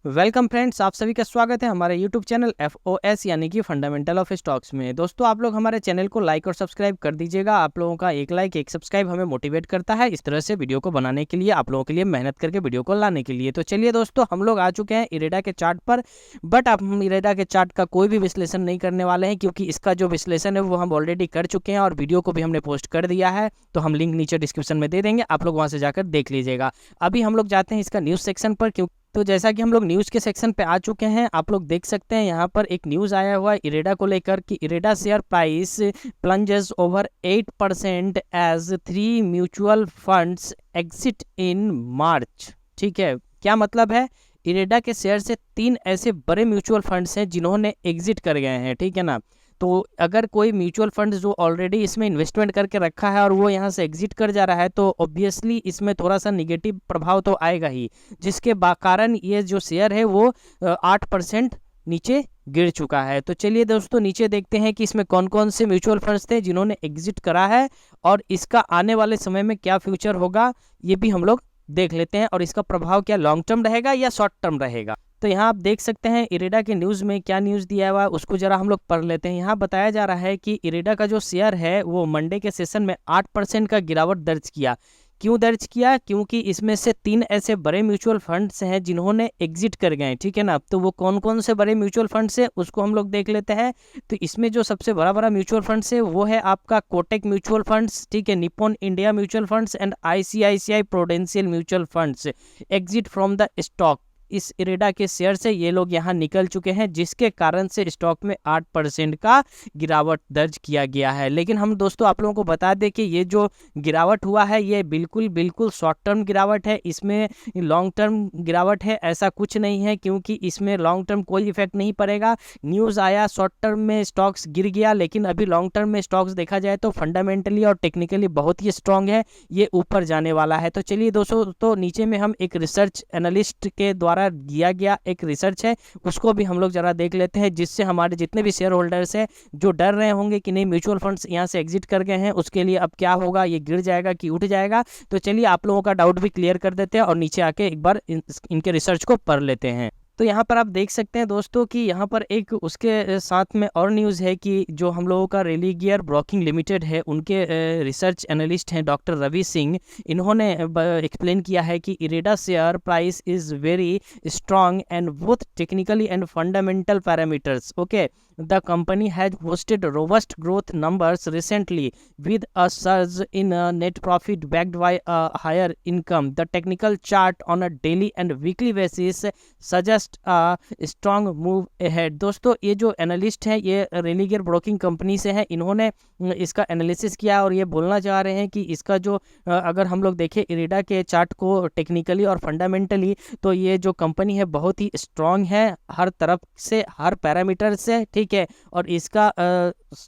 Welcome friends, आप सभी का स्वागत है हमारे यूट्यूब चैनल FOS यानी कि फंडामेंटल ऑफ स्टॉक्स में। दोस्तों, आप लोग हमारे चैनल को लाइक और सब्सक्राइब कर दीजिएगा। आप लोगों का एक लाइक एक सब्सक्राइब हमें मोटिवेट करता है इस तरह से वीडियो को बनाने के लिए, आप लोगों के लिए मेहनत करके वीडियो को लाने के लिए। तो चलिए दोस्तों, हम लोग आ चुके हैं इरेडा के चार्ट पर। बट अब हम इरेडा के चार्ट का कोई भी विश्लेषण नहीं करने वाले हैं, क्योंकि इसका जो विश्लेषण है वो हम ऑलरेडी कर चुके हैं और वीडियो को भी हमने पोस्ट कर दिया है। तो हम लिंक नीचे डिस्क्रिप्शन में दे देंगे, आप लोग वहाँ से जाकर देख लीजिएगा। अभी हम लोग जाते हैं इसका न्यूज़ सेक्शन पर। तो जैसा कि हम लोग न्यूज़ के सेक्शन पे आ चुके हैं, आप लोग देख सकते हैं यहाँ पर एक न्यूज़ आया हुआ है इरेडा को लेकर कि IREDA share price plunges over 8% as 3 mutual funds exit in March. ठीक है, क्या मतलब है? इरेडा के शेयर से 3 ऐसे बड़े म्यूचुअल फंड्स हैं जिन्होंने एग्जिट कर गए हैं। ठीक है ना। तो अगर कोई म्यूचुअल फंड जो ऑलरेडी इसमें इन्वेस्टमेंट करके रखा है और वो यहाँ से एग्जिट कर जा रहा है, तो ऑब्वियसली इसमें थोड़ा सा निगेटिव प्रभाव तो आएगा ही, जिसके कारण ये जो शेयर है वो 8% नीचे गिर चुका है। तो चलिए दोस्तों, नीचे देखते हैं कि इसमें कौन कौन से म्यूचुअल फंड्स थे जिन्होंने एग्जिट करा है और इसका आने वाले समय में क्या फ्यूचर होगा ये भी हम लोग देख लेते हैं, और इसका प्रभाव क्या लॉन्ग टर्म रहेगा या शॉर्ट टर्म रहेगा। तो यहाँ आप देख सकते हैं इरेडा के न्यूज़ में क्या न्यूज़ दिया हुआ है, उसको जरा हम लोग पढ़ लेते हैं। यहाँ बताया जा रहा है कि इरेडा का जो शेयर है वो मंडे के सेशन में 8% का गिरावट दर्ज किया। क्यों दर्ज किया? क्योंकि इसमें से 3 ऐसे बड़े म्यूचुअल फंड्स हैं जिन्होंने एग्जिट कर गए। ठीक है ना। तो वो कौन कौन से बड़े म्यूचुअल फंड्स है उसको हम लोग देख लेते हैं। तो इसमें जो सबसे बड़ा म्यूचुअल फंड्स है वो है आपका कोटक म्यूचुअल फंड्स, ठीक है, Nippon India mutual funds and ICICI prudential mutual funds exit from the stock. इस इरेडा के शेयर से ये लोग यहाँ निकल चुके हैं, जिसके कारण से स्टॉक में 8% का गिरावट दर्ज किया गया है। लेकिन हम दोस्तों आप लोगों को बता दें कि ये जो गिरावट हुआ है ये बिल्कुल शॉर्ट टर्म गिरावट है, इसमें लॉन्ग टर्म गिरावट है ऐसा कुछ नहीं है, क्योंकि इसमें लॉन्ग टर्म कोई इफेक्ट नहीं पड़ेगा। न्यूज़ आया शॉर्ट टर्म में स्टॉक्स गिर गया, लेकिन अभी लॉन्ग टर्म में स्टॉक्स देखा जाए तो फंडामेंटली और टेक्निकली बहुत ही स्ट्रांग है, ये ऊपर जाने वाला है। तो चलिए दोस्तों, तो नीचे में हम एक रिसर्च एनालिस्ट के द्वारा दिया गया एक रिसर्च है, उसको भी हम लोग जरा देख लेते हैं, जिससे हमारे जितने भी शेयर होल्डर्स हैं जो डर रहे होंगे कि नहीं म्यूचुअल फंड्स यहाँ से एग्जिट कर गए हैं, उसके लिए अब क्या होगा, ये गिर जाएगा कि उठ जाएगा। तो चलिए आप लोगों का डाउट भी क्लियर कर देते हैं और नीचे आके एक बार इनके रिसर्च को पढ़ लेते हैं। तो यहाँ पर आप देख सकते हैं दोस्तों कि यहाँ पर एक उसके साथ में और न्यूज़ है कि जो हम लोगों का रेलिगियर ब्रोकिंग लिमिटेड है, उनके रिसर्च एनालिस्ट हैं डॉक्टर रवि सिंह। इन्होंने एक्सप्लेन किया है कि IREDA share price is very strong and both technically and fundamental parameters. Okay, the company has posted robust growth numbers recently with a surge in net profit backed by a higher income. The technical chart on a daily and weekly basis suggest a strong move ahead. दोस्तों, ये जो analyst है ये रेलिगियर broking company से है, इन्होंने इसका analysis किया और ये बोलना चाह रहे हैं कि इसका जो अगर हम लोग देखें इरेडा के चार्ट को टेक्निकली और फंडामेंटली, तो ये जो कंपनी है बहुत ही स्ट्रांग है हर तरफ से, हर पैरामीटर से। ठीक है, और इसका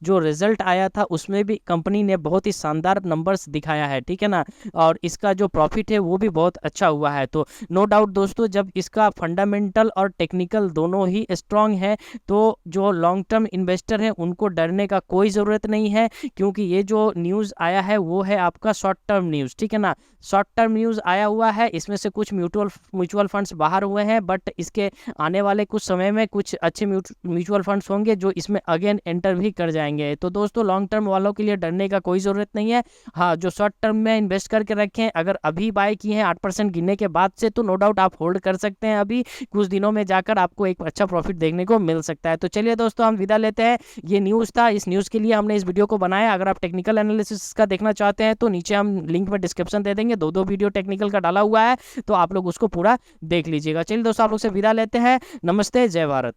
जो रिजल्ट आया था उसमें भी कंपनी ने बहुत ही शानदार नंबर्स दिखाया है। ठीक है ना, और इसका जो प्रॉफिट है वो भी बहुत अच्छा हुआ है। तो नो डाउट दोस्तों, जब इसका फंडामेंटल और टेक्निकल दोनों ही स्ट्रांग है तो जो लॉन्ग टर्म इन्वेस्टर हैं उनको डरने का कोई ज़रूरत नहीं है, क्योंकि ये जो न्यूज़ आया है वो है आपका शॉर्ट टर्म न्यूज़। ठीक है ना, शॉर्ट टर्म न्यूज़ आया हुआ है, इसमें से कुछ म्यूचुअल फंड्स बाहर हुए हैं, बट इसके आने वाले कुछ समय में कुछ अच्छे म्यूचुअल फंड्स होंगे जो इसमें अगेन एंटर भी कर जाएंगे। तो दोस्तों, लॉन्ग टर्म वालों के लिए डरने का कोई ज़रूरत नहीं है। हाँ, जो शॉर्ट टर्म में इन्वेस्ट करके रखें, अगर अभी बाय किए हैं 8% गिरने के बाद से, तो नो डाउट आप होल्ड कर सकते हैं। अभी कुछ दिनों में जाकर आपको एक अच्छा प्रॉफिट देखने को मिल सकता है। तो चलिए दोस्तों, हम विदा लेते हैं। ये न्यूज़ था, इस न्यूज़ के लिए हमने इस वीडियो को बनाया। अगर आप टेक्निकल एनालिसिस का देखना चाहते हैं तो नीचे हम लिंक में डिस्क्रिप्शन दे देंगे, 2 वीडियो टेक्निकल का डाला हुआ है, तो आप लोग उसको पूरा देख लीजिएगा। चलिए दोस्तों, आप लोग से विदा लेते हैं। नमस्ते, जय भारत।